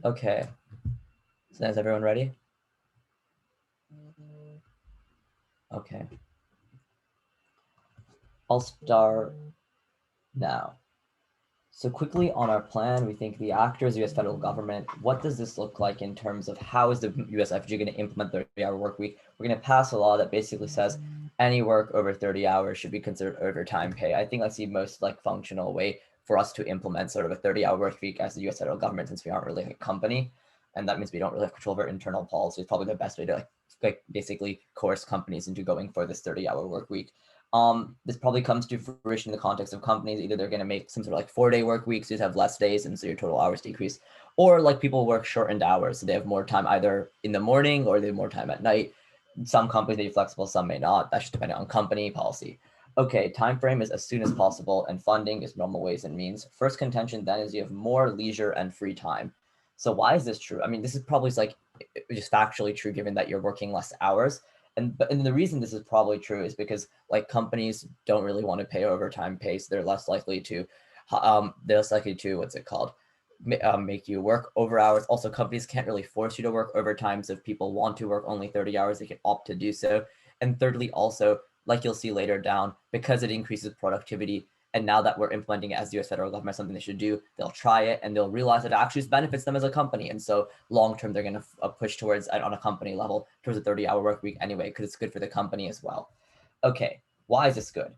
Okay, so is everyone ready? Okay. I'll start now. So quickly on our plan, we think the actors, U.S. federal government, what does this look like in terms of how is the USFG going to implement the 30-hour work week? We're going to pass a law that basically says any work over 30 hours should be considered overtime pay. I think that's the most functional way for us to implement sort of a 30-hour work week as the U.S. federal government, since we aren't really a company. And that means we don't really have control over internal policy. It's probably the best way to basically coerce companies into going for this 30-hour work week. This probably comes to fruition in the context of companies. Either they're going to make some sort of 4-day work weeks, so you have less days, and so your total hours decrease, or people work shortened hours, so they have more time either in the morning or they have more time at night. Some companies may be flexible, some may not. That's just depending on company policy. Okay, time frame is as soon as possible, and funding is normal ways and means. First contention then is you have more leisure and free time. So why is this true? I mean, this is probably just factually true given that you're working less hours. And the reason this is probably true is because companies don't really want to pay overtime pay, so they're less likely to what's it called, make you work over hours. Also, companies can't really force you to work overtime, so if people want to work only 30 hours, they can opt to do so. And thirdly, also, like you'll see later down, because it increases productivity, and now that we're implementing it as the US federal government, something they should do, they'll try it and they'll realize that it actually benefits them as a company. And so long term, they're going to push towards, on a company level, towards a 30-hour work week anyway, because it's good for the company as well. Okay, why is this good?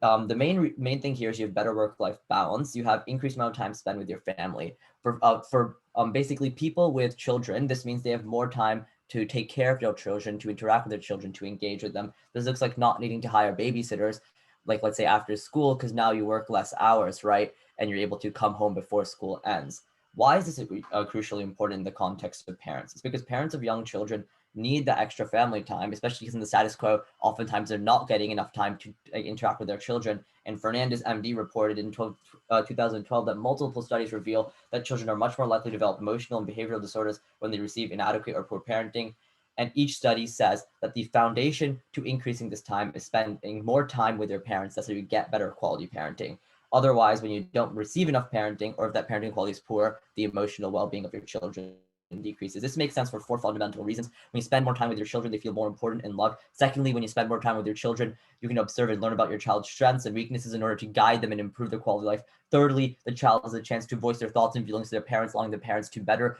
The main thing here is you have better work-life balance. You have increased amount of time spent with your family. For basically people with children, this means they have more time to take care of their children, to interact with their children, to engage with them. This looks like not needing to hire babysitters, let's say after school, because now you work less hours, right? And you're able to come home before school ends. Why is this crucially important in the context of parents? It's because parents of young children need the extra family time, especially because in the status quo, oftentimes they're not getting enough time to interact with their children. And Fernandez, MD, reported in 2012 that multiple studies reveal that children are much more likely to develop emotional and behavioral disorders when they receive inadequate or poor parenting. And each study says that the foundation to increasing this time is spending more time with your parents. That's how you get better quality parenting. Otherwise, when you don't receive enough parenting, or if that parenting quality is poor, the emotional well-being of your children decreases. This makes sense for 4 fundamental reasons. When you spend more time with your children, they feel more important and loved. Secondly, when you spend more time with your children, you can observe and learn about your child's strengths and weaknesses in order to guide them and improve their quality of life. Thirdly, the child has a chance to voice their thoughts and feelings to their parents, allowing the parents to better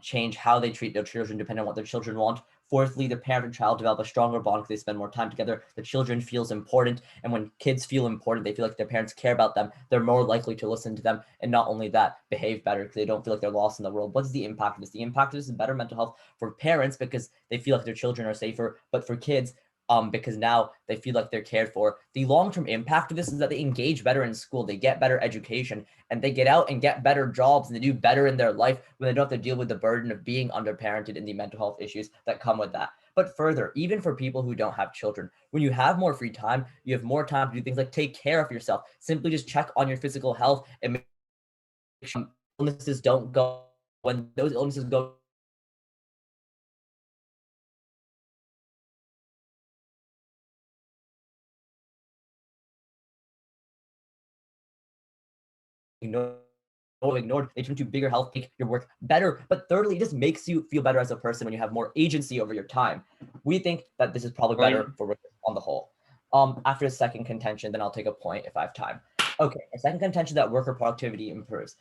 change how they treat their children depending on what their children want. Fourthly, the parent and child develop a stronger bond because they spend more time together. The children feels important, and when kids feel important, they feel like their parents care about them. They're more likely to listen to them, and not only that, behave better because they don't feel like they're lost in the world. What's the impact of this? The impact of this is better mental health for parents because they feel like their children are safer, but for kids, because now they feel like they're cared for. The long-term impact of this is that they engage better in school, they get better education, and they get out and get better jobs, and they do better in their life when they don't have to deal with the burden of being underparented and the mental health issues that come with that. But further, even for people who don't have children, when you have more free time, you have more time to do things like take care of yourself. Simply just check on your physical health and make sure illnesses don't go. When those illnesses go, ignored, they turn to bigger health, make your work better. But thirdly, it just makes you feel better as a person when you have more agency over your time. We think that this is probably better for workers on the whole. After the second contention, then I'll take a point if I have time. Okay, a second contention that worker productivity improves.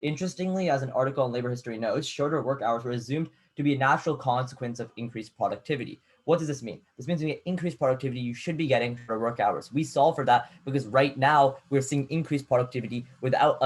Interestingly, as an article on labor history notes, shorter work hours were assumed to be a natural consequence of increased productivity. What does this mean? This means when you get increased productivity, you should be getting shorter work hours. We solve for that because right now we're seeing increased productivity without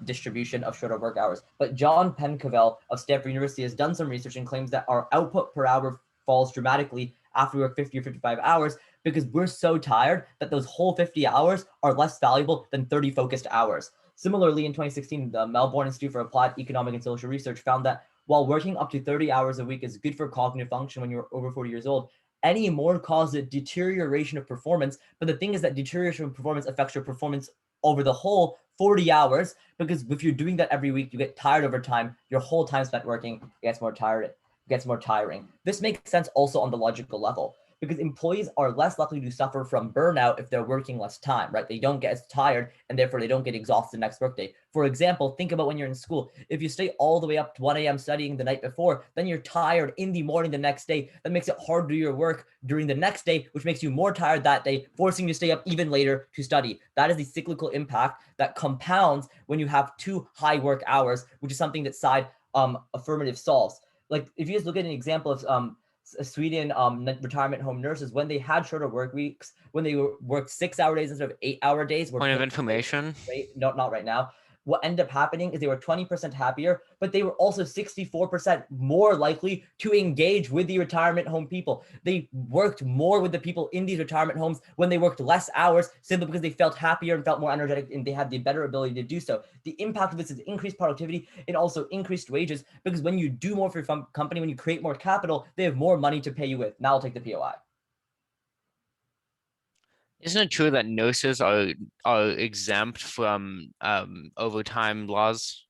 distribution of shorter work hours. But John Pencavel of Stanford University has done some research and claims that our output per hour falls dramatically after we work 50 or 55 hours because we're so tired that those whole 50 hours are less valuable than 30 focused hours. Similarly, in 2016, the Melbourne Institute for Applied Economic and Social Research found that while working up to 30 hours a week is good for cognitive function when you're over 40 years old, any more causes a deterioration of performance. But the thing is that deterioration of performance affects your performance over the whole 40 hours, because if you're doing that every week, you get tired over time. Your whole time spent working gets more tiring. This makes sense also on the logical level. because employees are less likely to suffer from burnout if they're working less time, right? They don't get as tired and therefore they don't get exhausted the next workday. For example, think about when you're in school. If you stay all the way up to 1 a.m. studying the night before, then you're tired in the morning the next day. That makes it hard to do your work during the next day, which makes you more tired that day, forcing you to stay up even later to study. That is the cyclical impact that compounds when you have too high work hours, which is something that side affirmative solves. Like if you just look at an example of Sweden retirement home nurses, when they had shorter work weeks, when they worked 6-hour days instead of 8-hour days. Point of information. Right? Not right now. What ended up happening is they were 20% happier, but they were also 64% more likely to engage with the retirement home people. They worked more with the people in these retirement homes when they worked less hours, simply because they felt happier and felt more energetic, and they had the better ability to do so. The impact of this is increased productivity and also increased wages, because when you do more for your company, when you create more capital, they have more money to pay you with. Now I'll take the POI. Isn't it true that nurses are exempt from overtime laws?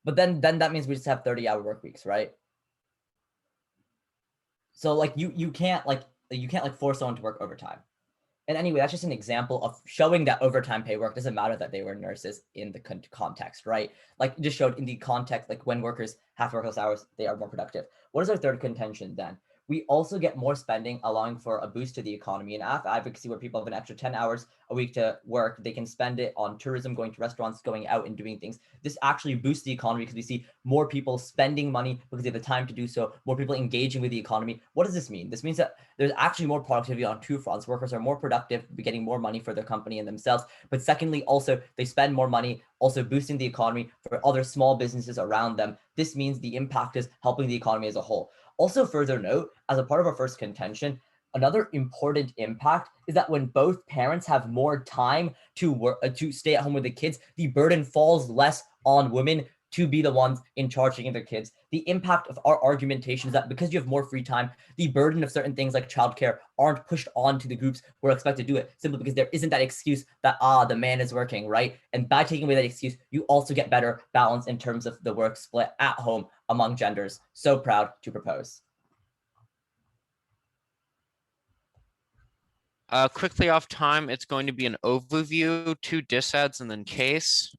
But then that means we just have 30-hour work weeks, right? So like you can't force someone to work overtime. And anyway, that's just an example of showing that overtime pay work. Doesn't matter that they were nurses in the context, right? Like just showed in the context, like when workers have to work those hours, they are more productive. What is our third contention then? We also get more spending, allowing for a boost to the economy. And advocacy, where people have an extra 10 hours a week to work, they can spend it on tourism, going to restaurants, going out and doing things. This actually boosts the economy because we see more people spending money because they have the time to do so, more people engaging with the economy. What does this mean? This means that there's actually more productivity on two fronts. Workers are more productive, getting more money for their company and themselves. But secondly, also they spend more money, also boosting the economy for other small businesses around them. This means the impact is helping the economy as a whole. Also, further note, as a part of our first contention, another important impact is that when both parents have more time to work, to stay at home with the kids, the burden falls less on women to be the ones in charge of their kids. The impact of our argumentation is that because you have more free time, the burden of certain things like childcare aren't pushed on to the groups who are expected to do it, simply because there isn't that excuse that, the man is working, right? And by taking away that excuse, you also get better balance in terms of the work split at home among genders. So proud to propose. Quickly off time, it's going to be an overview, 2 disads, and then case.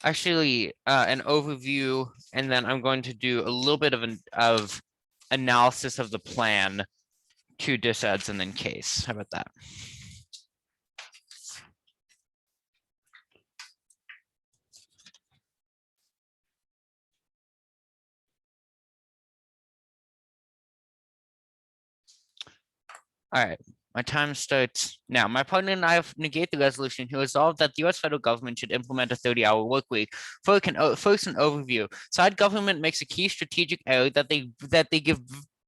Actually, an overview, and then I'm going to do a little bit of analysis of the plan, 2 disads, and then case. How about that? All right, my time starts now. My partner and I have negate the resolution to resolve that the U.S. federal government should implement a 30-hour work week. First, an overview. Side government makes a key strategic error that they give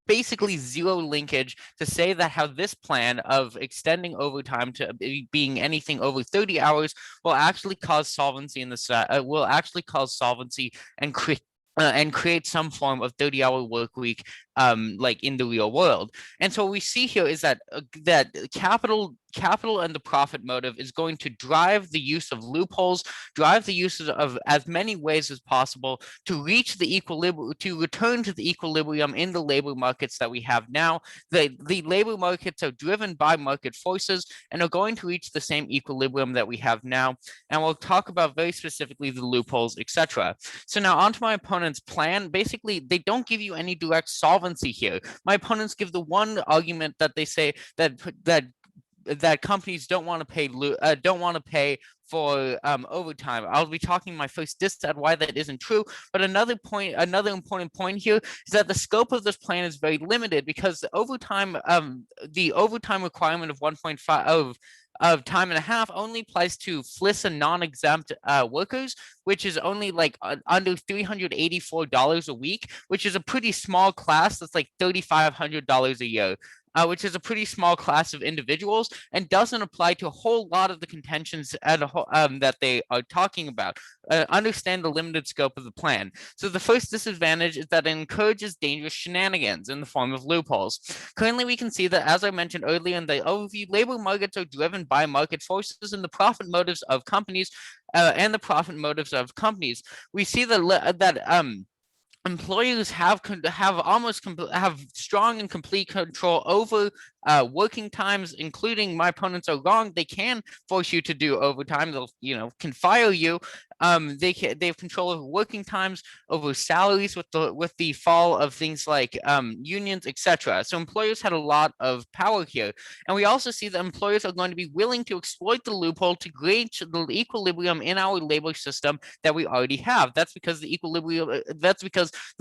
basically zero linkage to say that how this plan of extending overtime to being anything over 30 hours will actually cause solvency in the will actually cause solvency and create some form of 30-hour work week like in the real world. And so what we see here is that that capital and the profit motive is going to drive the use of loopholes, drive the use of as many ways as possible to reach the equilibrium, to return to the equilibrium in the labor markets that we have now. The labor markets are driven by market forces and are going to reach the same equilibrium that we have now. And we'll talk about very specifically the loopholes, etc. So now onto my opponent's plan. Basically, they don't give you any direct solvency here. My opponents give the one argument that they say that companies don't want to pay for overtime. I'll be talking my first dissent why that isn't true. But another important point here is that the scope of this plan is very limited, because the overtime requirement of 1.5 of time and a half only applies to FLIS and non-exempt workers. which is only like under $384 a week, which is a pretty small class. That's like $3,500 a year. Which is a pretty small class of individuals and doesn't apply to a whole lot of the contentions that they are talking about. Understand the limited scope of the plan. So the first disadvantage is that it encourages dangerous shenanigans in the form of loopholes. Currently, we can see that, as I mentioned earlier in the overview, labor markets are driven by market forces and the profit motives of companies, We see that employers have strong and complete control over working times, including, my opponents are wrong, they can force you to do overtime. They'll can fire you. They have control over working times, over salaries with the fall of things like unions, etc. So employers had a lot of power here, and we also see that employers are going to be willing to exploit the loophole to create the equilibrium in our labor system that we already have. That's because the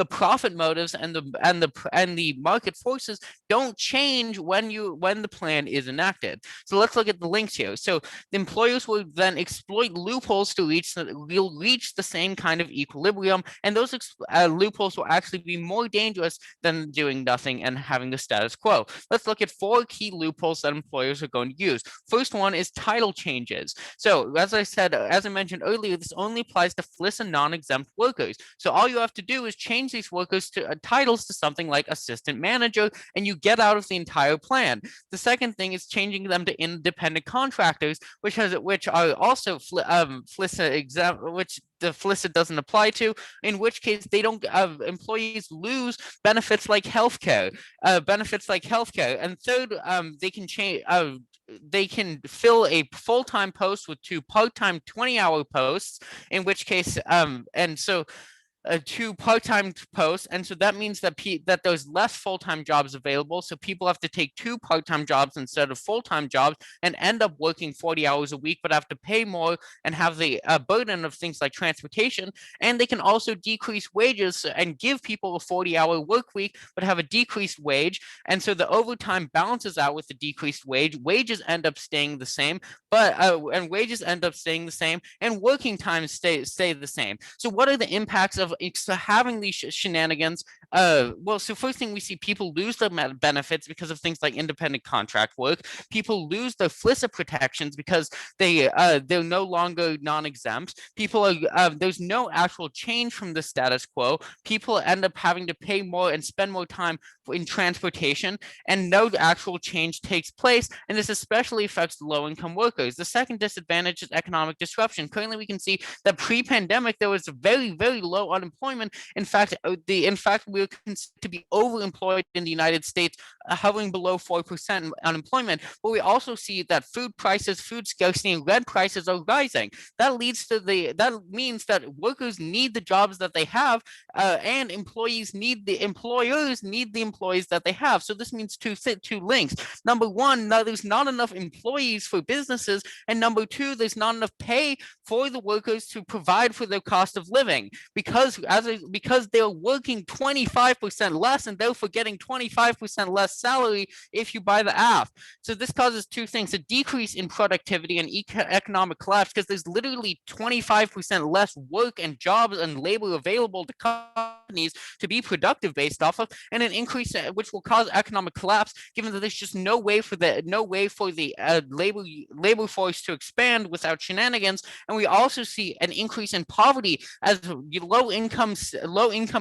profit motives and the market forces don't change when the plan is enacted. So let's look at the links here. So the employers will then exploit loopholes to reach the same kind of equilibrium, and those loopholes will actually be more dangerous than doing nothing and having the status quo. Let's look at 4 key loopholes that employers are going to use. First one is title changes. So as I mentioned earlier, this only applies to FLIS and non-exempt workers. So all you have to do is change these workers to titles to something like assistant manager, and you get out of the entire plan. The second thing is changing them to independent contractors, which are also FLISA exempt, which the FLISA doesn't apply to, in which case they don't employees lose benefits like healthcare. And third, they can fill a full-time post with 2 part-time 20-hour posts, in which case and so 2 part-time posts, and so that means that there's less full-time jobs available, so people have to take 2 part-time jobs instead of full-time jobs and end up working 40 hours a week, but have to pay more and have the burden of things like transportation. And they can also decrease wages and give people a 40-hour work week, but have a decreased wage, and so the overtime balances out with the decreased wage. Wages end up staying the same, and working times stay the same. So what are the impacts of having these shenanigans? Well, so first thing, we see people lose their benefits because of things like independent contract work. People lose their FLISA protections because they're no longer non-exempt. There's no actual change from the status quo. People end up having to pay more and spend more time in transportation, and no actual change takes place, and this especially affects low-income workers. The second disadvantage is economic disruption. Currently, we can see that pre-pandemic there was very, very low unemployment. In fact, we were considered to be overemployed in the United States, hovering below 4% unemployment. But we also see that food prices, food scarcity, and rent prices are rising. That means that workers need the jobs that they have, and employers need the employees that they have. So this means two links. Number one, now there's not enough employees for businesses, and number two, there's not enough pay for the workers to provide for their cost of living, because they're working 25% less, and therefore getting 25% less salary if you buy the app. So this causes two things: a decrease in productivity and economic collapse, because there's literally 25% less work and jobs and labor available to companies to be productive based off of, and an increase which will cause economic collapse, given that there's just no way for the labor force to expand without shenanigans. And we also see an increase in poverty, as low income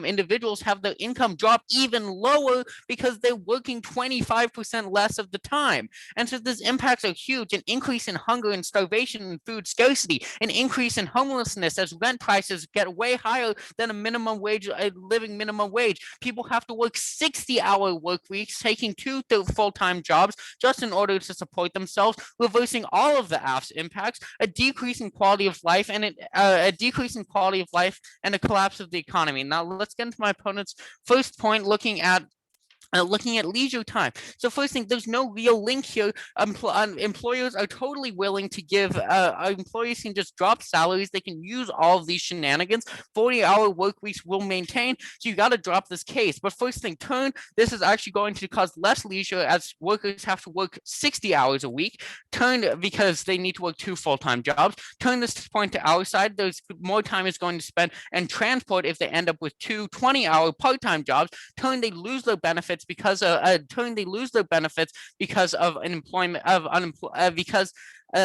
individuals have their income drop even lower because they're working 25% less of the time. And so these impacts are huge: an increase in hunger and starvation and food scarcity, an increase in homelessness as rent prices get way higher than a living minimum wage. People have to work 60-hour work weeks, taking 2 full-time jobs just in order to support themselves, reversing all of the AF's impacts: a decrease in quality of life and a collapse of the economy. Now let's get into my opponent's first point, looking at Looking at leisure time. So first thing, there's no real link here. Employers are totally willing to give, employees can just drop salaries. They can use all of these shenanigans. 40-hour work weeks will maintain. So you got to drop this case. But first thing, this is actually going to cause less leisure as workers have to work 60 hours a week. Because they need to work 2 full-time jobs. Turn this point to our side. There's more time is going to spend and transport if they end up with 2 20-hour part-time jobs. They lose their benefits because of unemployment because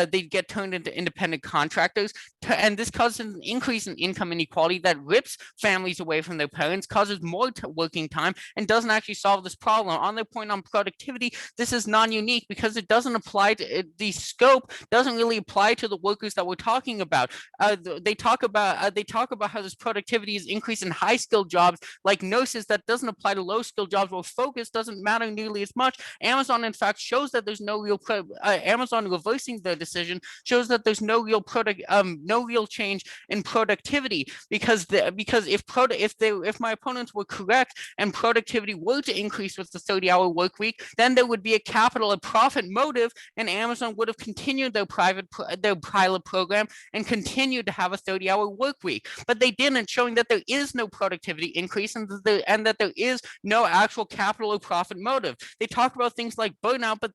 they get turned into independent contractors, and this causes an increase in income inequality that rips families away from their parents, causes more working time, and doesn't actually solve this problem. On their point on productivity, this is non-unique because it doesn't apply to the scope doesn't really apply to the workers that we're talking about. They talk about how this productivity is increased in high-skilled jobs like nurses. That doesn't apply to low-skilled jobs where focus doesn't matter nearly as much. Amazon, in fact, shows that there's no real Amazon reversing the decision shows that there's no real change in productivity because if my opponents were correct and productivity were to increase with the 30-hour work week, then there would be a capital and profit motive, and Amazon would have continued their pilot program and continued to have a 30-hour work week. But they didn't, showing that there is no productivity increase and that there is no actual capital or profit motive. They talk about things like burnout, but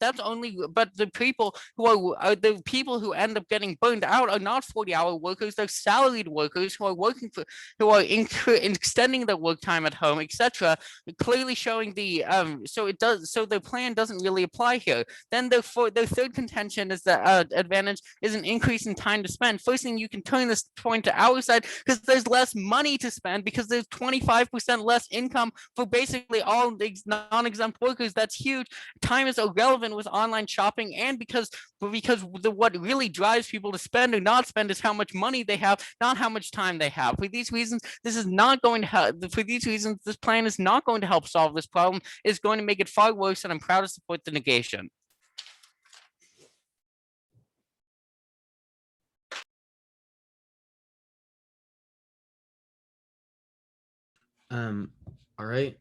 the people who end up getting burned out are not 40-hour workers. They're salaried workers who are extending their work time at home, etc. Clearly showing so the plan doesn't really apply here. Then their third contention is that advantage is an increase in time to spend. First thing, you can turn this point to our side because there's less money to spend because there's 25% less income for basically all these non-exempt workers. That's huge. Time is irrelevant with online shopping, and because what really drives people to spend or not spend is how much money they have, not how much time they have. For these reasons, this is not going to help. For these reasons, this plan is not going to help solve this problem. It's going to make it far worse, and I'm proud to support the negation. All right.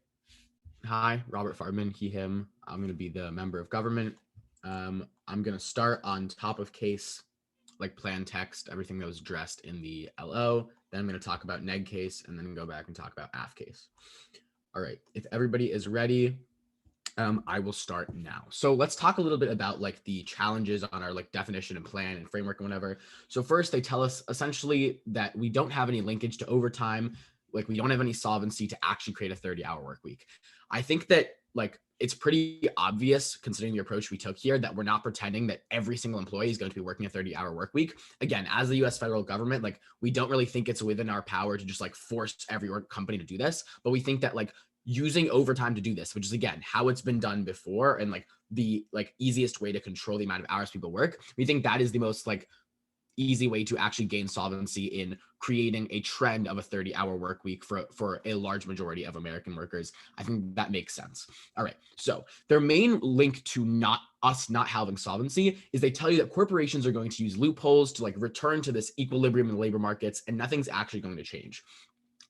Hi, Robert Farbman, he, him. I'm going to be the member of government. I'm going to start on top of case, like plan text, everything that was addressed in the LO. Then I'm going to talk about neg case and then go back and talk about aff case. All right. If everybody is ready, I will start now. So let's talk a little bit about like the challenges on our like definition and plan and framework and whatever. So first they tell us essentially that we don't have any linkage to overtime. Like we don't have any solvency to actually create a 30-hour work week. I think that like it's pretty obvious considering the approach we took here that we're not pretending that every single employee is going to be working a 30-hour work week. Again, as the US federal government, like we don't really think it's within our power to just like force every company to do this, but we think that like using overtime to do this, which is again how it's been done before and like the like easiest way to control the amount of hours people work, we think that is the most like easy way to actually gain solvency in creating a trend of a 30-hour work week for a large majority of American workers. I think that makes sense. All right. So their main link to not having solvency is they tell you that corporations are going to use loopholes to like return to this equilibrium in the labor markets, and nothing's actually going to change.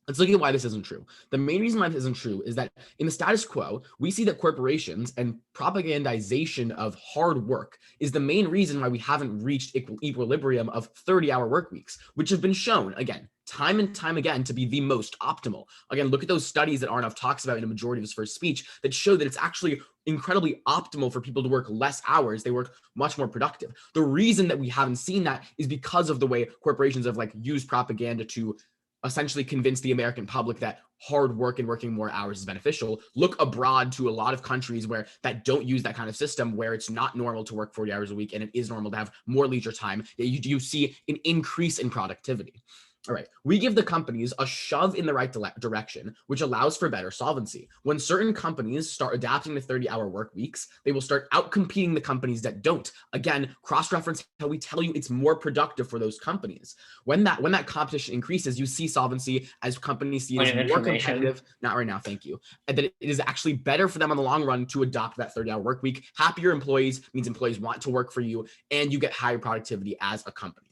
Let's look at why this isn't true. The main reason why this isn't true is that in the status quo, we see that corporations and propagandization of hard work is the main reason why we haven't reached equilibrium of 30-hour work weeks, which have been shown, again, time and time again to be the most optimal. Again, look at those studies that Arnav talks about in a majority of his first speech that show that it's actually incredibly optimal for people to work less hours. They work much more productive. The reason that we haven't seen that is because of the way corporations have like used propaganda to essentially convince the American public that hard work and working more hours is beneficial. Look abroad to a lot of countries where that don't use that kind of system, where it's not normal to work 40 hours a week and it is normal to have more leisure time. You see an increase in productivity. All right, we give the companies a shove in the right direction, which allows for better solvency. When certain companies start adapting to 30-hour work weeks, they will start outcompeting the companies that don't. Again, cross-reference how we tell you it's more productive for those companies. When that competition increases, you see solvency as companies see it as more competitive. Not right now, thank you. And that it is actually better for them in the long run to adopt that 30-hour work week. Happier employees means employees want to work for you, and you get higher productivity as a company.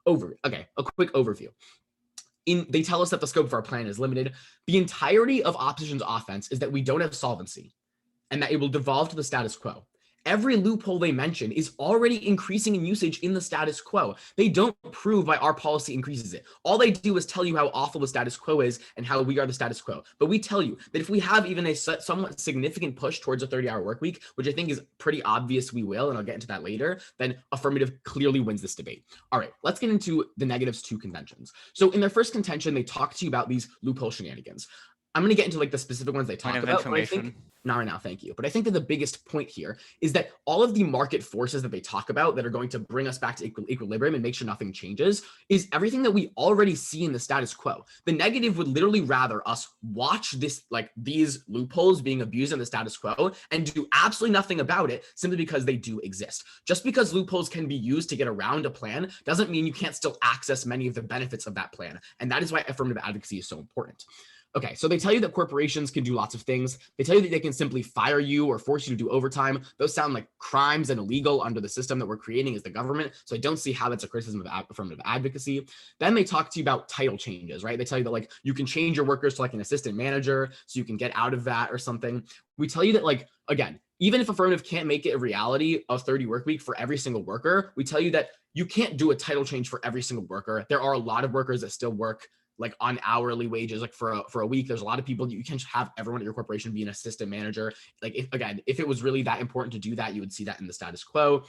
Okay, a quick overview. They tell us that the scope of our plan is limited. The entirety of opposition's offense is that we don't have solvency. and that it will devolve to the status quo. Every loophole they mention is already increasing in usage in the status quo. They don't prove why our policy increases it. All they do is tell you how awful the status quo is and how we are the status quo. But we tell you that if we have even a somewhat significant push towards a 30-hour work week, which I think is pretty obvious we will, and I'll get into that later, then affirmative clearly wins this debate. All right, let's get into the negatives to contentions. So in their first contention, they talk to you about these loophole shenanigans. I'm going to get into like the specific ones they talk about, but I think not right now, thank you. But I think that the biggest point here is that all of the market forces that they talk about that are going to bring us back to equilibrium and make sure nothing changes is everything that we already see in the status quo. The negative would literally rather us watch this, like these loopholes being abused in the status quo and do absolutely nothing about it simply because they do exist. Just because loopholes can be used to get around a plan doesn't mean you can't still access many of the benefits of that plan. And that is why affirmative advocacy is so important. Okay, so they tell you that corporations can do lots of things. They tell you that they can simply fire you or force you to do overtime. Those sound like crimes and illegal under the system that we're creating as the government. So I don't see how that's a criticism of affirmative advocacy. Then they talk to you about title changes, right? They tell you that like you can change your workers to like an assistant manager so you can get out of that or something. We tell you that like, again, even if affirmative can't make it a reality of 30 work week for every single worker, we tell you that you can't do a title change for every single worker. There are a lot of workers that still work like on hourly wages, like for a week. There's a lot of people, you can't have everyone at your corporation be an assistant manager. Like if it was really that important to do that, you would see that in the status quo.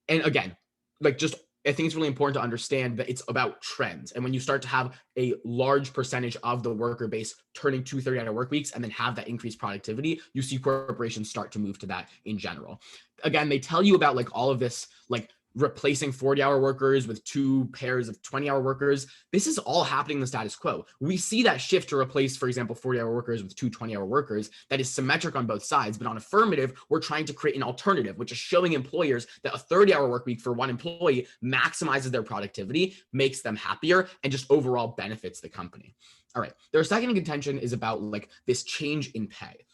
And again, like just, I think it's really important to understand that it's about trends. And when you start to have a large percentage of the worker base turning to 30-hour work weeks and then have that increased productivity, you see corporations start to move to that in general. Again, they tell you about like all of this, like replacing 40-hour workers with 2 pairs of 20-hour workers. This is all happening in the status quo. We see that shift to replace, for example, 40-hour workers with 2 20-hour workers. That is symmetric on both sides. But on affirmative, we're trying to create an alternative, which is showing employers that a 30-hour work week for one employee maximizes their productivity, makes them happier, and just overall benefits the company. All right. Their second contention is about like this change in pay.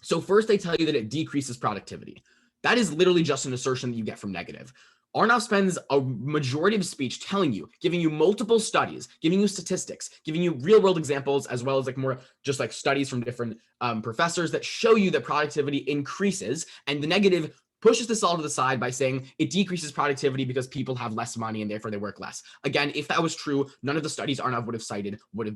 So first, they tell you that it decreases productivity. That is literally just an assertion that you get from negative. Arnav spends a majority of his speech telling you, giving you multiple studies, giving you statistics, giving you real world examples, as well as like more just like studies from different professors that show you that productivity increases, and the negative pushes this all to the side by saying it decreases productivity because people have less money and therefore they work less. Again, if that was true, none of the studies Arnav would have cited would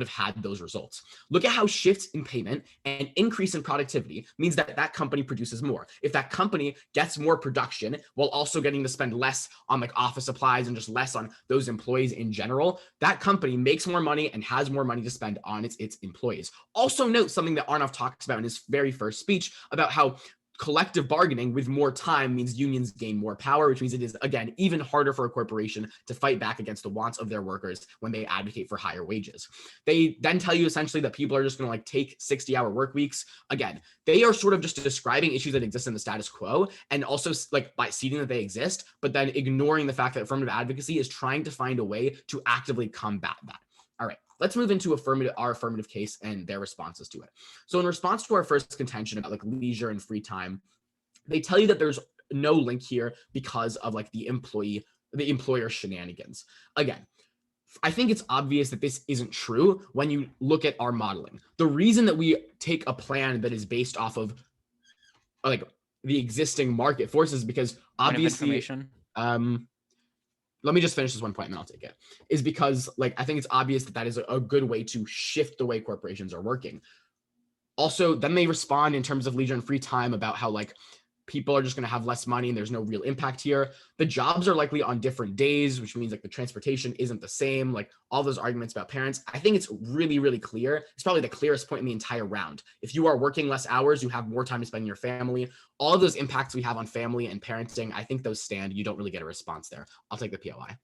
have had those results. Look at how shifts in payment and increase in productivity means that that company produces more. If that company gets more production while also getting to spend less on like office supplies and just less on those employees in general, that company makes more money and has more money to spend on its employees. Also note something that Arnav talks about in his very first speech about how collective bargaining with more time means unions gain more power, which means it is, again, even harder for a corporation to fight back against the wants of their workers when they advocate for higher wages. They then tell you essentially that people are just going to like take 60-hour work weeks. Again, they are sort of just describing issues that exist in the status quo and also like by ceding that they exist, but then ignoring the fact that affirmative advocacy is trying to find a way to actively combat that. All right, let's move into our affirmative case and their responses to it. So in response to our first contention about like leisure and free time, they tell you that there's no link here because of like the employer shenanigans. Again, I think it's obvious that this isn't true when you look at our modeling. The reason that we take a plan that is based off of like the existing market forces, because obviously, let me just finish this one point and then I'll take it, is because like I think it's obvious that that is a good way to shift the way corporations are working. Also, then they respond in terms of leisure and free time about how like people are just going to have less money and there's no real impact here. The jobs are likely on different days, which means like the transportation isn't the same, like all those arguments about parents. I think it's really, really clear. It's probably the clearest point in the entire round. If you are working less hours, you have more time to spend in your family. All of those impacts we have on family and parenting, I think those stand. You don't really get a response there. I'll take the POI.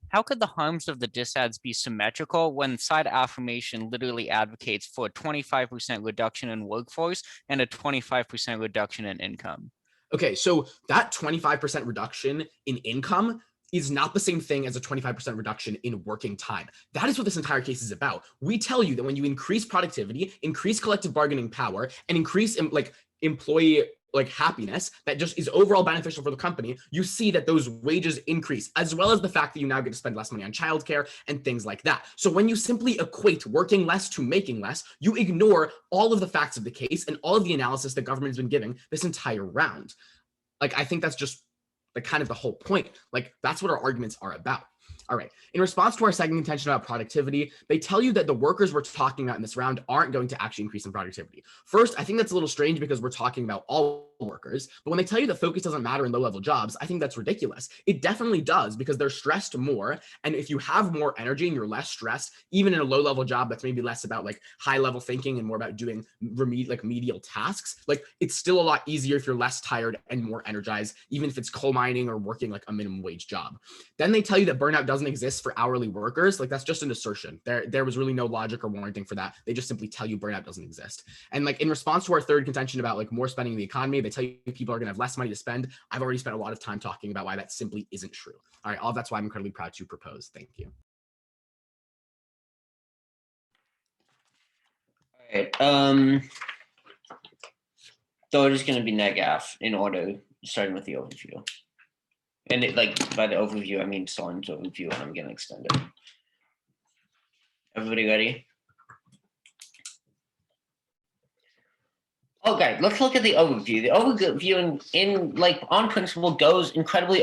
How could the harms of the disads be symmetrical when side affirmation literally advocates for a 25% reduction in workforce and a 25% reduction in income? Okay, so that 25% reduction in income is not the same thing as a 25% reduction in working time. That is what this entire case is about. We tell you that when you increase productivity, increase collective bargaining power, and increase like employee like happiness that just is overall beneficial for the company, you see that those wages increase, as well as the fact that you now get to spend less money on childcare and things like that. So when you simply equate working less to making less, you ignore all of the facts of the case and all of the analysis the government has been giving this entire round. Like, I think that's just like kind of the whole point. Like, that's what our arguments are about. All right. In response to our second contention about productivity, they tell you that the workers we're talking about in this round aren't going to actually increase in productivity. First, I think that's a little strange because we're talking about all workers. But when they tell you that focus doesn't matter in low-level jobs, I think that's ridiculous. It definitely does, because they're stressed more. And if you have more energy and you're less stressed, even in a low-level job that's maybe less about like high-level thinking and more about doing remedial tasks, like it's still a lot easier if you're less tired and more energized, even if it's coal mining or working like a minimum wage job. Then they tell you that burnout doesn't exist for hourly workers. Like, that's just an assertion. There was really no logic or warranting for that. They just simply tell you burnout doesn't exist. And like in response to our third contention about like more spending in the economy, they tell you people are going to have less money to spend. I've already spent a lot of time talking about why that simply isn't true. All right, all that's why I'm incredibly proud to propose. Thank you. All right. So it is going to be neg F in order, starting with the overview. And it, like, by the overview, I mean Soren's overview, and I'm going to extend it. Everybody ready? Okay, let's look at the overview. The overview in like on principle goes incredibly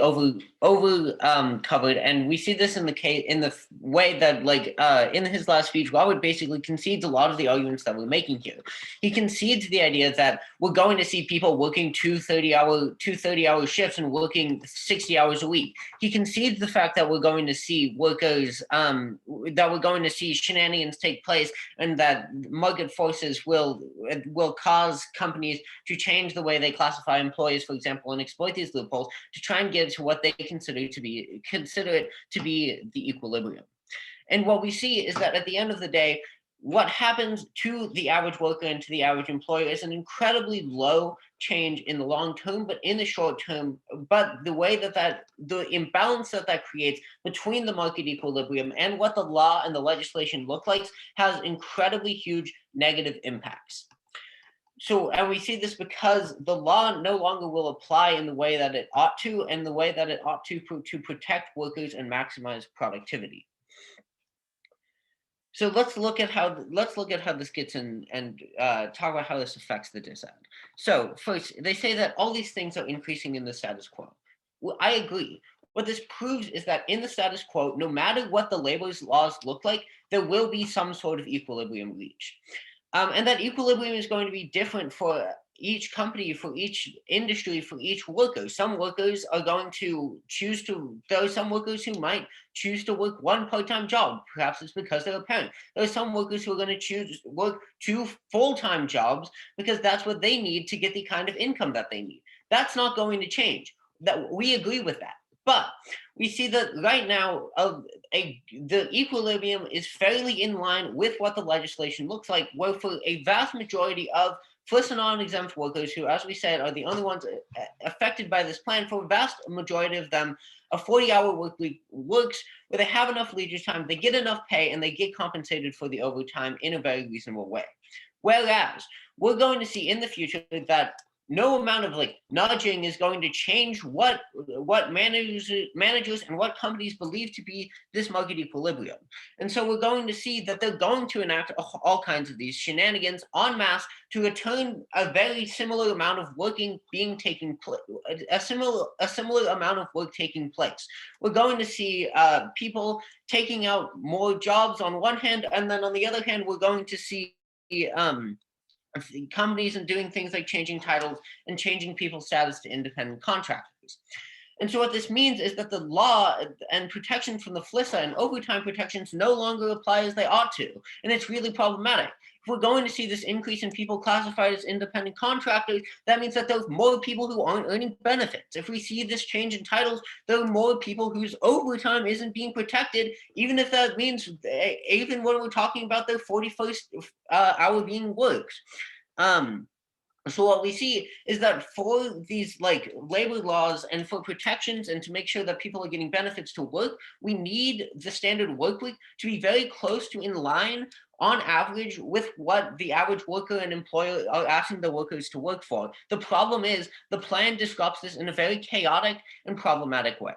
covered, and we see this in the case in the way that like in his last speech, Robert basically concedes a lot of the arguments that we're making here. He concedes the idea that we're going to see people working two 30-hour shifts and working 60 hours a week. He concedes the fact that we're going to see workers that we're going to see shenanigans take place, and that market forces will cause companies to change the way they classify employees, for example, and exploit these loopholes to try and get to what they consider it to be the equilibrium. And what we see is that at the end of the day, what happens to the average worker and to the average employer is an incredibly low change in the long term, but in the short term, but the way that the imbalance that creates between the market equilibrium and what the law and the legislation look like has incredibly huge negative impacts. So, and we see this because the law no longer will apply in the way that it ought to, and the way that it ought to protect workers and maximize productivity. So let's look at how this gets in and talk about how this affects the dissent. So first, they say that all these things are increasing in the status quo. Well, I agree. What this proves is that in the status quo, no matter what the labor laws look like, there will be some sort of equilibrium reached. And that equilibrium is going to be different for each company, for each industry, for each worker. Some workers are going to choose to, there are some workers who might choose to work one part-time job. Perhaps it's because they're a parent. There are some workers who are going to choose to work two full-time jobs because that's what they need to get the kind of income that they need. That's not going to change. That we agree with that. But we see that right now, the equilibrium is fairly in line with what the legislation looks like, where for a vast majority of FLIS and non-exempt workers, who, as we said, are the only ones affected by this plan, for a vast majority of them, a 40-hour work week works where they have enough leisure time, they get enough pay, and they get compensated for the overtime in a very reasonable way. Whereas we're going to see in the future that no amount of like nudging is going to change what managers and what companies believe to be this market equilibrium. And so we're going to see that they're going to enact all kinds of these shenanigans en masse to return a very similar amount of a similar amount of work taking place. We're going to see people taking out more jobs on one hand, and then on the other hand, we're going to see companies and doing things like changing titles and changing people's status to independent contractors. And so what this means is that the law and protection from the FLISA and overtime protections no longer apply as they ought to. And it's really problematic. If we're going to see this increase in people classified as independent contractors, that means that there's more people who aren't earning benefits. If we see this change in titles, there are more people whose overtime isn't being protected, even if that means, even when we're talking about their 41st hour being worked. So what we see is that for these like labor laws and for protections and to make sure that people are getting benefits to work, we need the standard work week to be very close to in line on average with what the average worker and employer are asking the workers to work for. The problem is the plan disrupts this in a very chaotic and problematic way.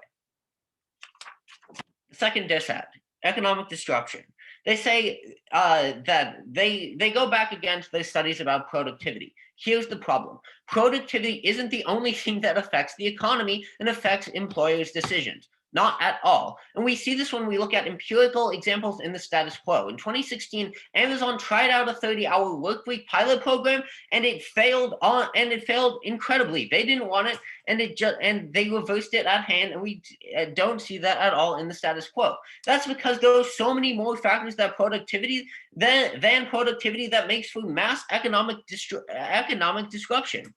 Second dissad, economic disruption. They say that they go back again to their studies about productivity. Here's the problem. Productivity isn't the only thing that affects the economy and affects employers' decisions. Not at all. And we see this when we look at empirical examples in the status quo. In 2016, Amazon tried out a 30-hour workweek pilot program, and it failed incredibly. They didn't want it, and they reversed it at hand, and we don't see that at all in the status quo. That's because there are so many more factors that productivity than productivity that makes for mass economic disruption.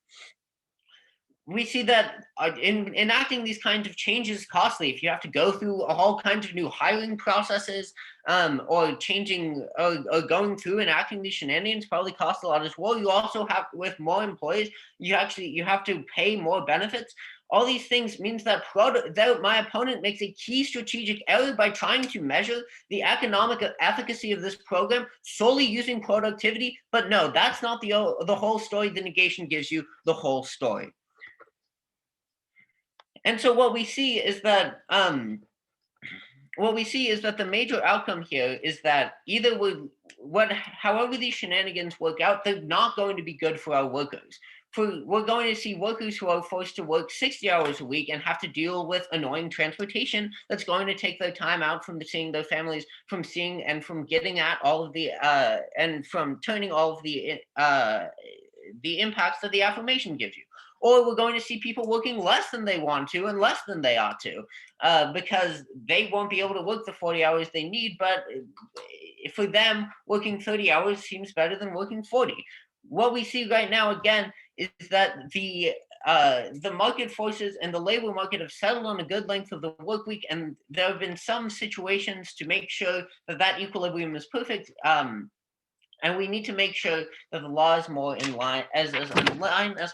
We see that in enacting these kinds of changes is costly. If you have to go through all kinds of new hiring processes, or changing or going through enacting these shenanigans, probably costs a lot as well. You also have, with more employees, you have to pay more benefits. All these things means that my opponent makes a key strategic error by trying to measure the economic efficacy of this program solely using productivity. But no, that's not the whole story. The negation gives you the whole story. And so what we see is that the major outcome here is that however these shenanigans work out, they're not going to be good for our workers. We're going to see workers who are forced to work 60 hours a week and have to deal with annoying transportation that's going to take their time out from seeing their families, from seeing and from getting at all of the and from turning all of the impacts that the affirmation gives you. Or we're going to see people working less than they want to and less than they ought to, because they won't be able to work the 40 hours they need. But for them, working 30 hours seems better than working 40. What we see right now, again, is that the market forces and the labor market have settled on a good length of the work week, and there have been some situations to make sure that equilibrium is perfect. And we need to make sure that the law is more in line as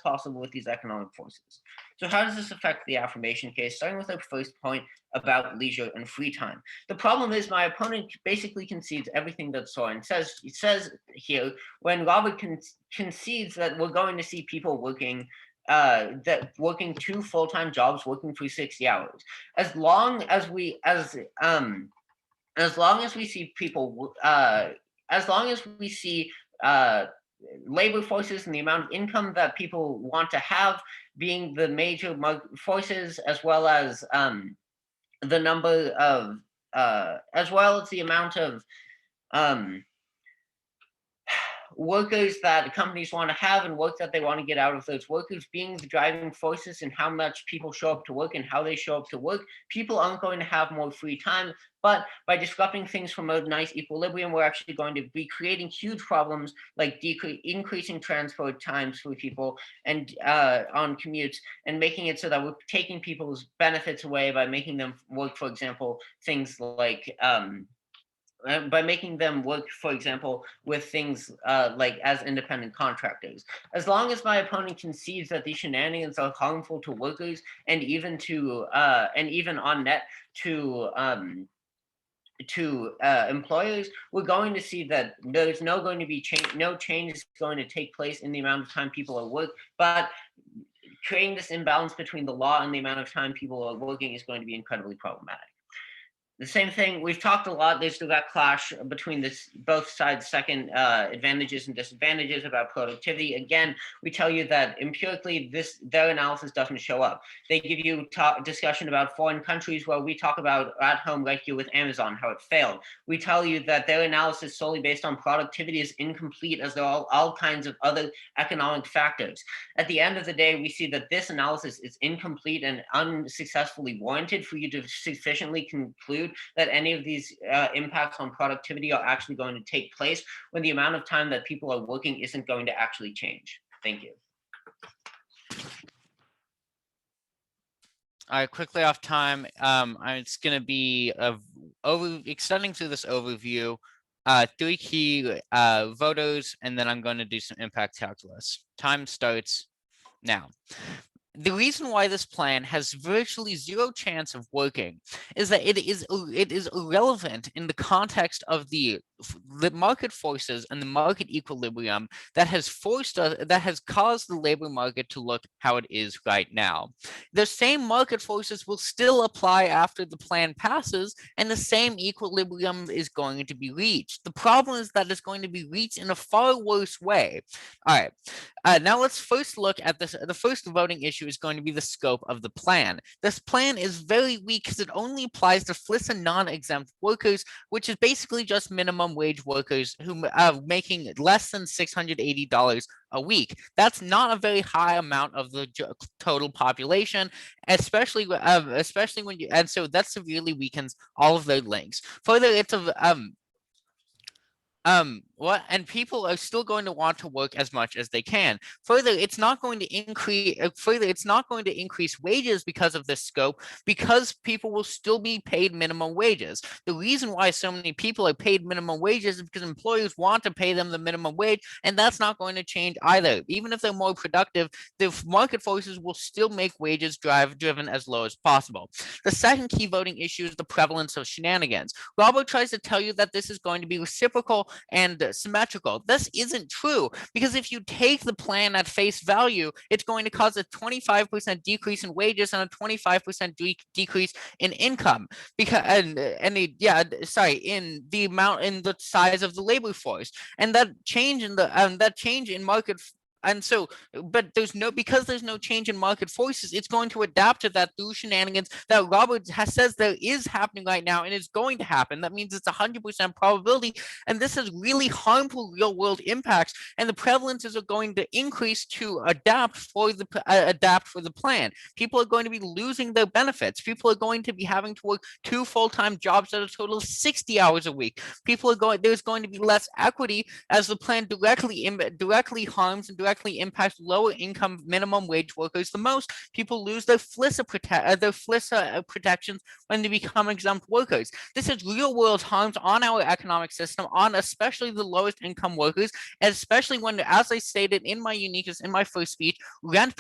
possible with these economic forces. So how does this affect the affirmation case? Starting with our first point about leisure and free time. The problem is my opponent basically concedes everything that Soren says. He says here, when Robert concedes that we're going to see people working two full-time jobs, working for 60 hours. As long as we see people as long as we see labor forces and the amount of income that people want to have being the major forces, as well as the number of, as well as the amount of workers that companies want to have and work that they want to get out of those workers being the driving forces in how much people show up to work and how they show up to work, people aren't going to have more free time. But by disrupting things from a nice equilibrium, we're actually going to be creating huge problems like increasing transport times for people and on commutes, and making it so that we're taking people's benefits away by making them work, for example, things like by making them work, for example, with things like as independent contractors. As long as my opponent concedes that these shenanigans are harmful to workers and even on net to employers, we're going to see that there's no change is going to take place in the amount of time people are working, but creating this imbalance between the law and the amount of time people are working is going to be incredibly problematic. The same thing, we've talked a lot, there's still that clash between both sides' second advantages and disadvantages about productivity. Again, we tell you that empirically their analysis doesn't show up. They give you discussion about foreign countries where we talk about at home, like here with Amazon, how it failed. We tell you that their analysis solely based on productivity is incomplete, as there are all kinds of other economic factors. At the end of the day, we see that this analysis is incomplete and unsuccessfully warranted for you to sufficiently conclude that any of these impacts on productivity are actually going to take place when the amount of time that people are working isn't going to actually change. Thank you. All right, quickly off time. It's going to be extending through this overview, 3 key voters, and then I'm going to do some impact calculus. Time starts now. The reason why this plan has virtually zero chance of working is that it is irrelevant in the context of the the market forces and the market equilibrium that has caused the labor market to look how it is right now. The same market forces will still apply after the plan passes, and the same equilibrium is going to be reached. The problem is that it's going to be reached in a far worse way. All right. Now let's first look at this. The first voting issue is going to be the scope of the plan. This plan is very weak because it only applies to FLISA non-exempt workers, which is basically just minimum wage workers who are making less than $680 a week. That's not a very high amount of the total population, especially when you, and so that severely weakens all of their links. Further, it's a and people are still going to want to work as much as they can. Further, it's not going to increase wages because of this scope, because people will still be paid minimum wages. The reason why so many people are paid minimum wages is because employers want to pay them the minimum wage, and that's not going to change either. Even if they're more productive, the market forces will still make wages driven as low as possible. The second key voting issue is the prevalence of shenanigans. Robert tries to tell you that this is going to be reciprocal and symmetrical. This isn't true, because if you take the plan at face value, it's going to cause a 25% decrease in wages and a 25% decrease in income, because in the size of the labor force, and that change in market. And so, but there's no change in market forces, it's going to adapt to that through shenanigans that Robert says there is happening right now and is going to happen. That means it's 100% probability, and this has really harmful real world impacts, and the prevalences are going to increase to adapt for the plan. People are going to be losing their benefits. People are going to be having to work 2 full-time jobs at a total of 60 hours a week. There's going to be less equity, as the plan directly harms and directly impacts lower income minimum wage workers the most. People lose their FLISA protections when they become exempt workers. This has real world harms on our economic system, on especially the lowest income workers, especially when, as I stated in my uniqueness in my first speech, rent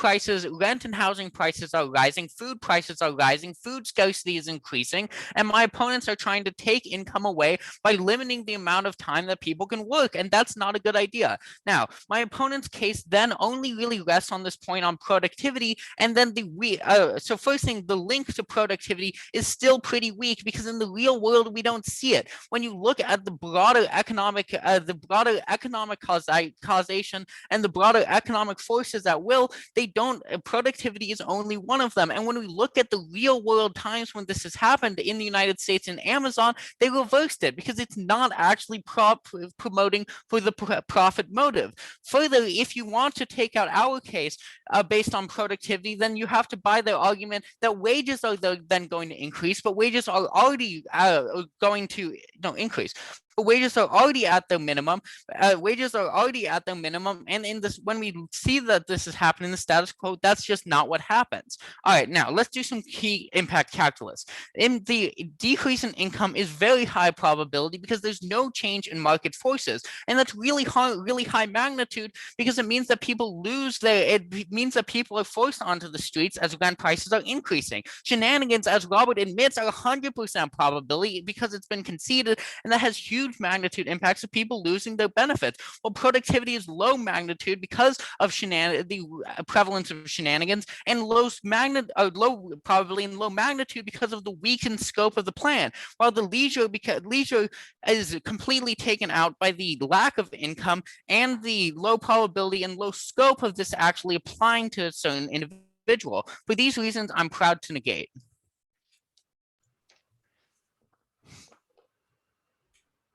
and housing prices are rising, food prices are rising, food scarcity is increasing, and my opponents are trying to take income away by limiting the amount of time that people can work, and that's not a good idea. Now, my opponent's case then only really rests on this point on productivity, and then so first thing, the link to productivity is still pretty weak, because in the real world we don't see it. When you look at the broader economic causation and the broader economic forces at will, productivity is only one of them. And when we look at the real world times when this has happened in the United States and Amazon, they reversed it because it's not actually promoting for the profit motive. Further, if you want to take out our case based on productivity, then you have to buy the argument that wages are then going to increase, but wages are already going to increase. Wages are already at their minimum. And in this, when we see that this is happening in the status quo, that's just not what happens. All right, now let's do some key impact calculus. In the decrease in income is very high probability because there's no change in market forces, and that's really high magnitude, because it means that people are forced onto the streets as rent prices are increasing. Shenanigans, as Robert admits, are 100% probability because it's been conceded, and that has huge magnitude impacts of people losing their benefits. Well, productivity is low magnitude because of the prevalence of shenanigans, and low probability and low magnitude because of the weakened scope of the plan. While the leisure is completely taken out by the lack of income and the low probability and low scope of this actually applying to a certain individual. For these reasons, I'm proud to negate.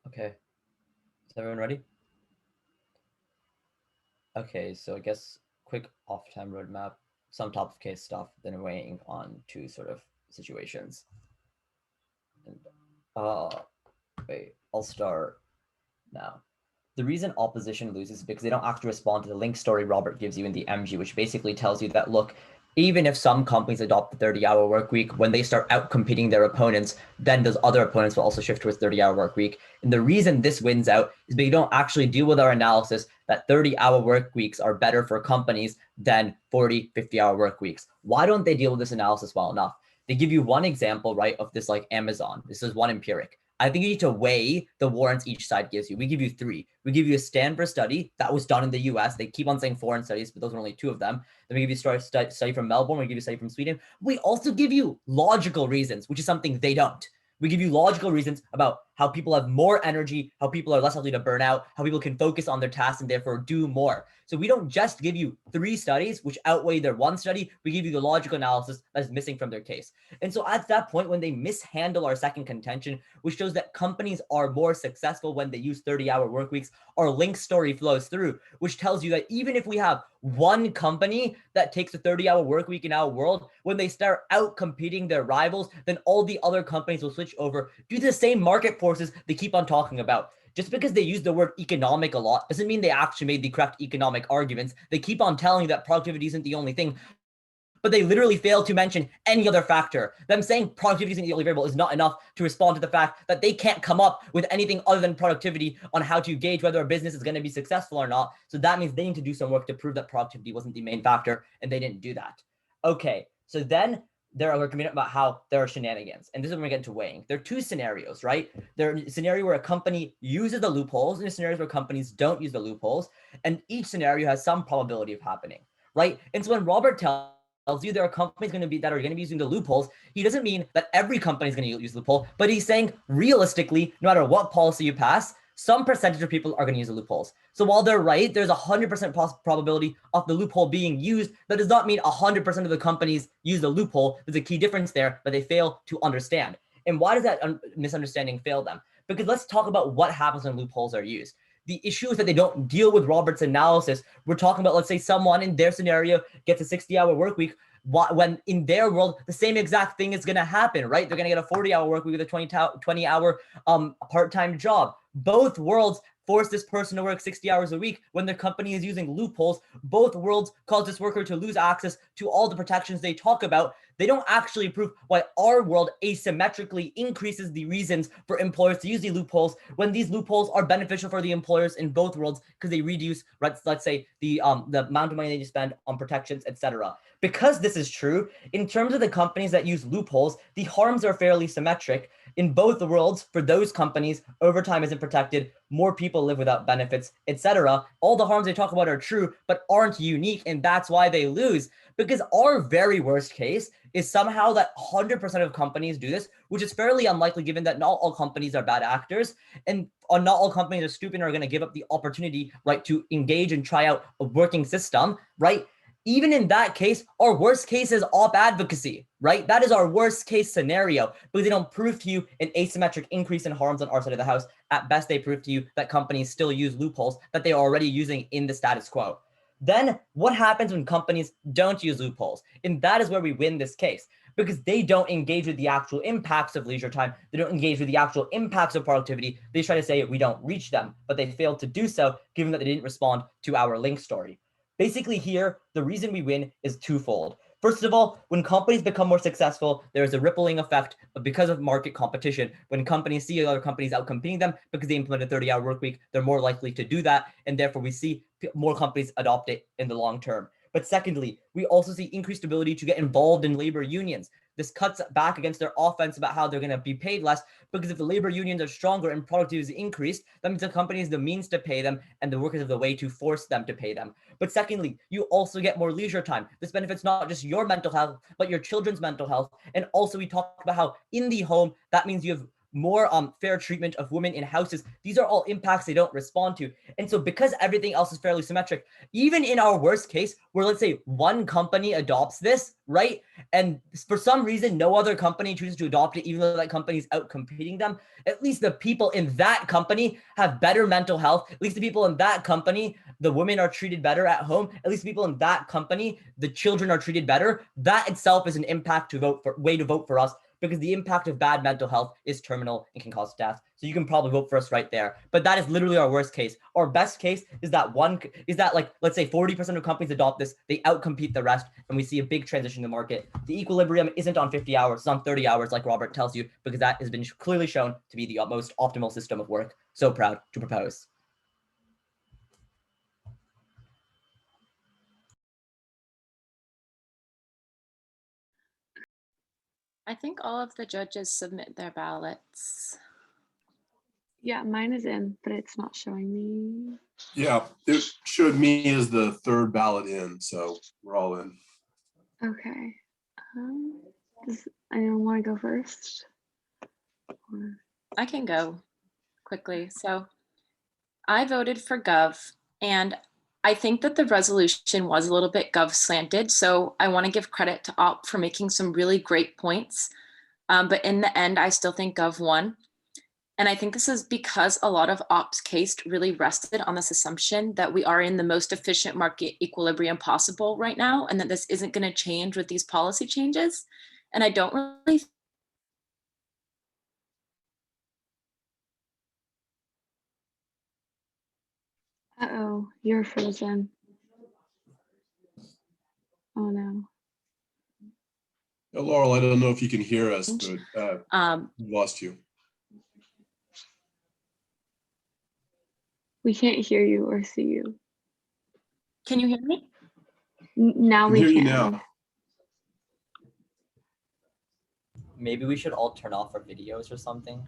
Okay, is everyone ready? Okay, so I guess quick off-time roadmap, some top of case stuff, then weighing on 2 sort of situations. And wait, I'll start now. The reason opposition loses is because they don't actually respond to the link story Robert gives you in the MG, which basically tells you that, look, even if some companies adopt the 30-hour work week, when they start out competing their opponents, then those other opponents will also shift towards 30-hour work week. And the reason this wins out is because you don't actually deal with our analysis that 30-hour work weeks are better for companies than 40, 50-hour work weeks. Why don't they deal with this analysis well enough? They give you one example, right, of this, like Amazon. This is one empiric. I think you need to weigh the warrants each side gives you. We give you 3. We give you a Stanford study that was done in the US. They keep on saying foreign studies, but those are only 2 of them. Then we give you a study from Melbourne. We give you a study from Sweden. We also give you logical reasons, which is something they don't. We give you logical reasons about how people have more energy, how people are less likely to burn out, how people can focus on their tasks and therefore do more. So we don't just give you 3 studies, which outweigh their 1 study. We give you the logical analysis that's missing from their case. And so at that point, when they mishandle our second contention, which shows that companies are more successful when they use 30-hour work weeks, our link story flows through, which tells you that even if we have one company that takes a 30-hour work week in our world, when they start out competing their rivals, then all the other companies will switch over due to the same market forces they keep on talking about. Just because they use the word economic a lot doesn't mean they actually made the correct economic arguments. They keep on telling you that productivity isn't the only thing, but they literally fail to mention any other factor. Them saying productivity isn't the only variable is not enough to respond to the fact that they can't come up with anything other than productivity on how to gauge whether a business is going to be successful or not. So that means they need to do some work to prove that productivity wasn't the main factor, and they didn't do that. Okay, so then there are arguments about how there are shenanigans, and this is when we get into weighing. There are 2 scenarios, right? There's a scenario where a company uses the loopholes, and a scenario where companies don't use the loopholes, and each scenario has some probability of happening, right? And so when Robert tells you there are companies that are going to be using the loopholes, he doesn't mean that every company is going to use loophole, but he's saying realistically, no matter what policy you pass, some percentage of people are going to use the loopholes. So while they're right, there's 100% probability of the loophole being used. That does not mean 100% of the companies use the loophole. There's a key difference there, but they fail to understand. And why does that misunderstanding fail them? Because let's talk about what happens when loopholes are used. The issue is that they don't deal with Robert's analysis. We're talking about, let's say someone in their scenario gets a 60-hour work week, when in their world, the same exact thing is going to happen, right? They're going to get a 40-hour work week with a 20-hour part-time job. Both worlds force this person to work 60 hours a week when their company is using loopholes. Both worlds cause this worker to lose access to all the protections they talk about. They don't actually prove why our world asymmetrically increases the reasons for employers to use the loopholes when these loopholes are beneficial for the employers in both worlds because they reduce, let's say, the amount of money they spend on protections, etc. Because this is true, in terms of the companies that use loopholes, the harms are fairly symmetric. In both the worlds, for those companies, overtime isn't protected, more people live without benefits, etc. All the harms they talk about are true, but aren't unique, and that's why they lose. Because our very worst case is somehow that 100% of companies do this, which is fairly unlikely given that not all companies are bad actors, and not all companies are stupid and are going to give up the opportunity, right, to engage and try out a working system, right? Even in that case, our worst case is op advocacy, right? That is our worst case scenario because they don't prove to you an asymmetric increase in harms on our side of the house. At best, they prove to you that companies still use loopholes that they are already using in the status quo. Then what happens when companies don't use loopholes? And that is where we win this case because they don't engage with the actual impacts of leisure time. They don't engage with the actual impacts of productivity. They try to say we don't reach them, but they failed to do so given that they didn't respond to our link story. Basically here, the reason we win is twofold. First of all, when companies become more successful, there is a rippling effect because of market competition. When companies see other companies outcompeting them because they implement a 30-hour work week, they're more likely to do that. And therefore, we see more companies adopt it in the long term. But secondly, we also see increased ability to get involved in labor unions. This cuts back against their offense about how they're going to be paid less, because if the labor unions are stronger and productivity is increased, that means the company has the means to pay them and the workers have the way to force them to pay them. But secondly, you also get more leisure time. This benefits not just your mental health, but your children's mental health. And also we talk about how in the home, that means you have more fair treatment of women in houses. These are all impacts they don't respond to. And so because everything else is fairly symmetric, even in our worst case, where let's say one company adopts this, right? And for some reason, no other company chooses to adopt it, even though that company is out competing them, at least the people in that company have better mental health. At least the people in that company, the women are treated better at home. At least people in that company, the children are treated better. That itself is an impact to vote for, way to vote for us, because the impact of bad mental health is terminal and can cause death. So you can probably vote for us right there. But that is literally our worst case. Our best case is that like, let's say 40% of companies adopt this, they outcompete the rest, and we see a big transition in the market. The equilibrium isn't on 50 hours, it's on 30 hours, like Robert tells you, because that has been clearly shown to be the most optimal system of work. So proud to propose. I think all of the judges submit their ballots. Yeah, mine is in, but it's not showing me. Yeah, it showed me as the third ballot in, so we're all in. Okay. Does anyone want to go first? Or- I can go quickly. So I voted for Gov, and I think that the resolution was a little bit Gov slanted. So I want to give credit to Op for making some really great points. But in the end, I still think Gov won. And I think this is because a lot of Op's case really rested on this assumption that we are in the most efficient market equilibrium possible right now, and that this isn't going to change with these policy changes. And I don't really Uh-oh, you're frozen. Oh no. Laurel, I don't know if you can hear us, but we lost you. We can't hear you or see you. Can you hear me? Now I can we hear you can. now. Maybe we should all turn off our videos or something.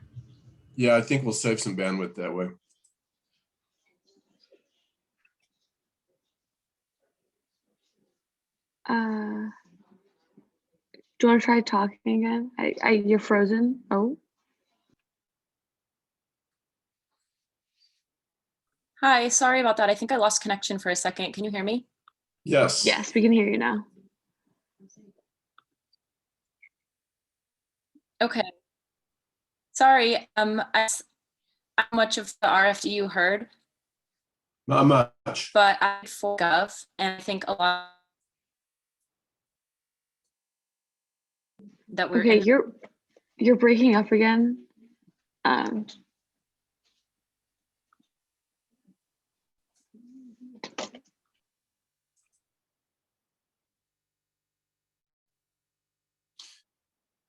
Yeah, I think we'll save some bandwidth that way. Do you want to try talking again? You're frozen. Oh. Hi, sorry about that. I think I lost connection for a second. Can you hear me? Yes. Yes, we can hear you now. Okay. Sorry. How much of the RFD you heard, Not much. but I for Gov, and I think a lot that we're Okay, in. you're breaking up again.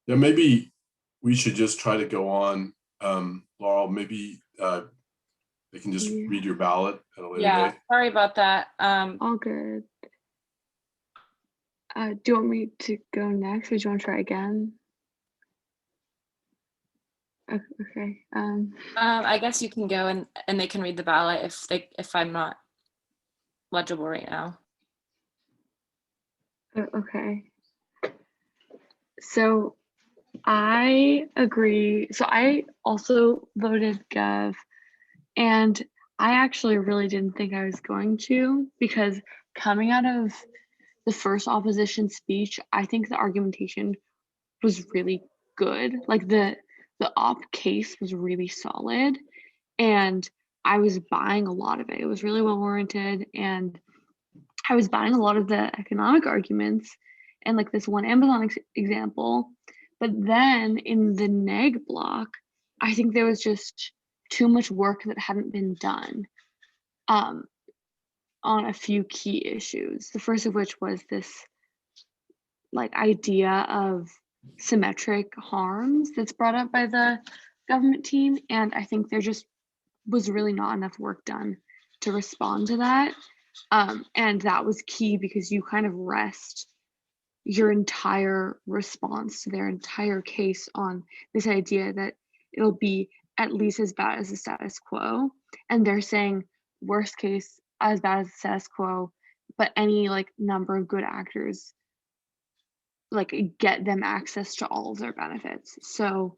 Yeah, maybe we should just try to go on. Laurel, maybe they can just read your ballot at a later Yeah, date. sorry about that. All good. Do you want me to go next, or do you want to try again? Okay. I guess you can go and they can read the ballot if I'm not legible right now. Okay. So I agree. So I also voted Gov, and I actually really didn't think I was going to, because coming out of the first opposition speech, I think the argumentation was really good. Like the op case was really solid, and I was buying a lot of it. It was really well warranted, and I was buying a lot of the economic arguments, and like this one Amazon example. But then in the neg block, I think there was just too much work that hadn't been done on a few key issues. The first of which was this like idea of symmetric harms that's brought up by the government team, and I think there just was really not enough work done to respond to that. And that was key because you kind of rest your entire response to their entire case on this idea that it'll be at least as bad as the status quo. And they're saying worst case as bad as the status quo, but any like number of good actors like get them access to all of their benefits. So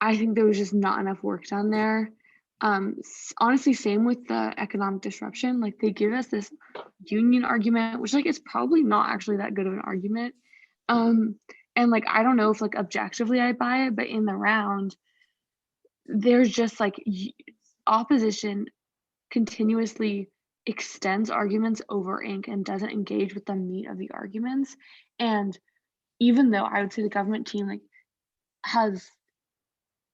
I think there was just not enough work done there. Honestly, same with the economic disruption. Like they give us this union argument, which like is probably not actually that good of an argument. And like I don't know if like objectively I buy it, but in the round, there's just like opposition continuously extends arguments over ink and doesn't engage with the meat of the arguments. And even though I would say the government team like has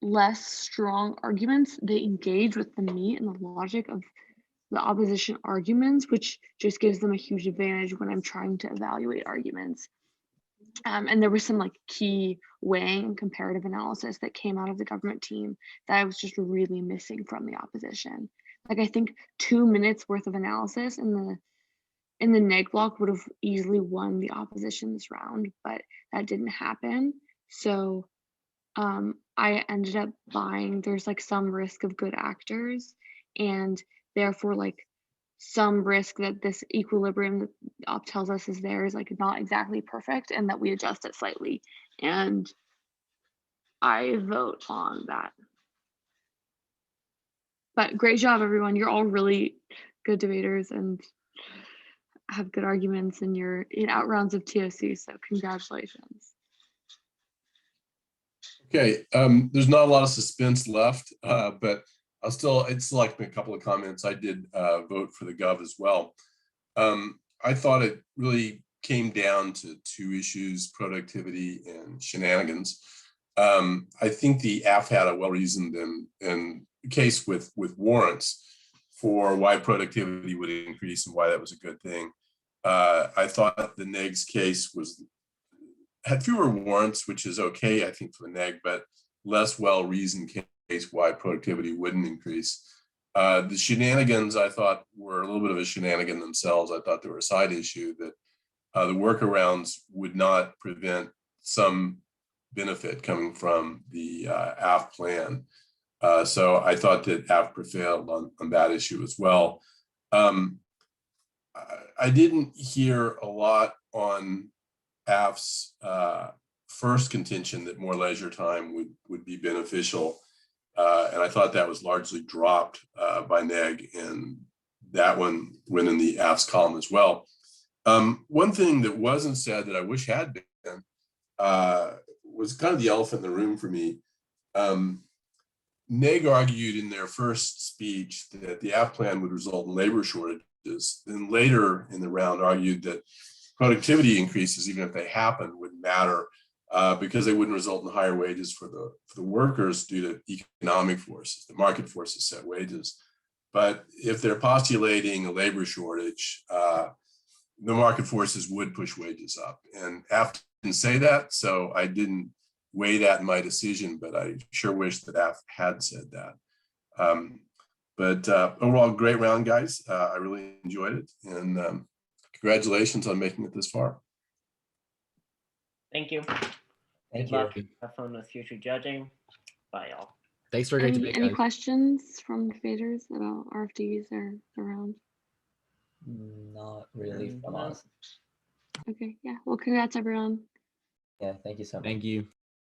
less strong arguments, they engage with the meat and the logic of the opposition arguments, which just gives them a huge advantage when I'm trying to evaluate arguments. And there was some like key weighing and comparative analysis that came out of the government team that I was just really missing from the opposition. Like I think 2 minutes worth of analysis in the neg block would have easily won the opposition this round, but that didn't happen. So I ended up buying, there's like some risk of good actors, and therefore like some risk that this equilibrium that op tells us is there is like not exactly perfect, and that we adjust it slightly. And I vote on that. But great job, everyone. You're all really good debaters and have good arguments, and you're in out rounds of TOC, so congratulations. Okay, there's not a lot of suspense left, but I'd still like to make a couple of comments. I did vote for the Gov as well. I thought it really came down to two issues, productivity and shenanigans. I think the AF had a well-reasoned and case with warrants for why productivity would increase and why that was a good thing. I thought the negs case had fewer warrants, which is okay, I think, for the neg, but less well-reasoned case why productivity wouldn't increase. The shenanigans, I thought, were a little bit of a shenanigan themselves. I thought they were a side issue that the workarounds would not prevent some benefit coming from the AF plan. So I thought that AF prevailed on that issue as well. I didn't hear a lot on AF's first contention that more leisure time would be beneficial. And I thought that was largely dropped by neg, and that one went in the AF's column as well. One thing that wasn't said that I wish had been was kind of the elephant in the room for me. Neg argued in their first speech that the AF plan would result in labor shortages. Then later in the round argued that productivity increases, even if they happen, wouldn't matter because they wouldn't result in higher wages for the workers due to economic forces. The market forces set wages. But if they're postulating a labor shortage, the market forces would push wages up. And AF didn't say that, so I didn't weigh that in my decision, but I sure wish that AF had said that. But overall, great round, guys. I really enjoyed it. And congratulations on making it this far. Thank you. Thank Good luck. you. Have fun with future judging. Bye, y'all. Thanks for a great debate, Any guys. questions from debaters about RFDs or the round? Not really from No. us. Okay, yeah. Well, congrats, everyone. Yeah, thank you so much. Thank you.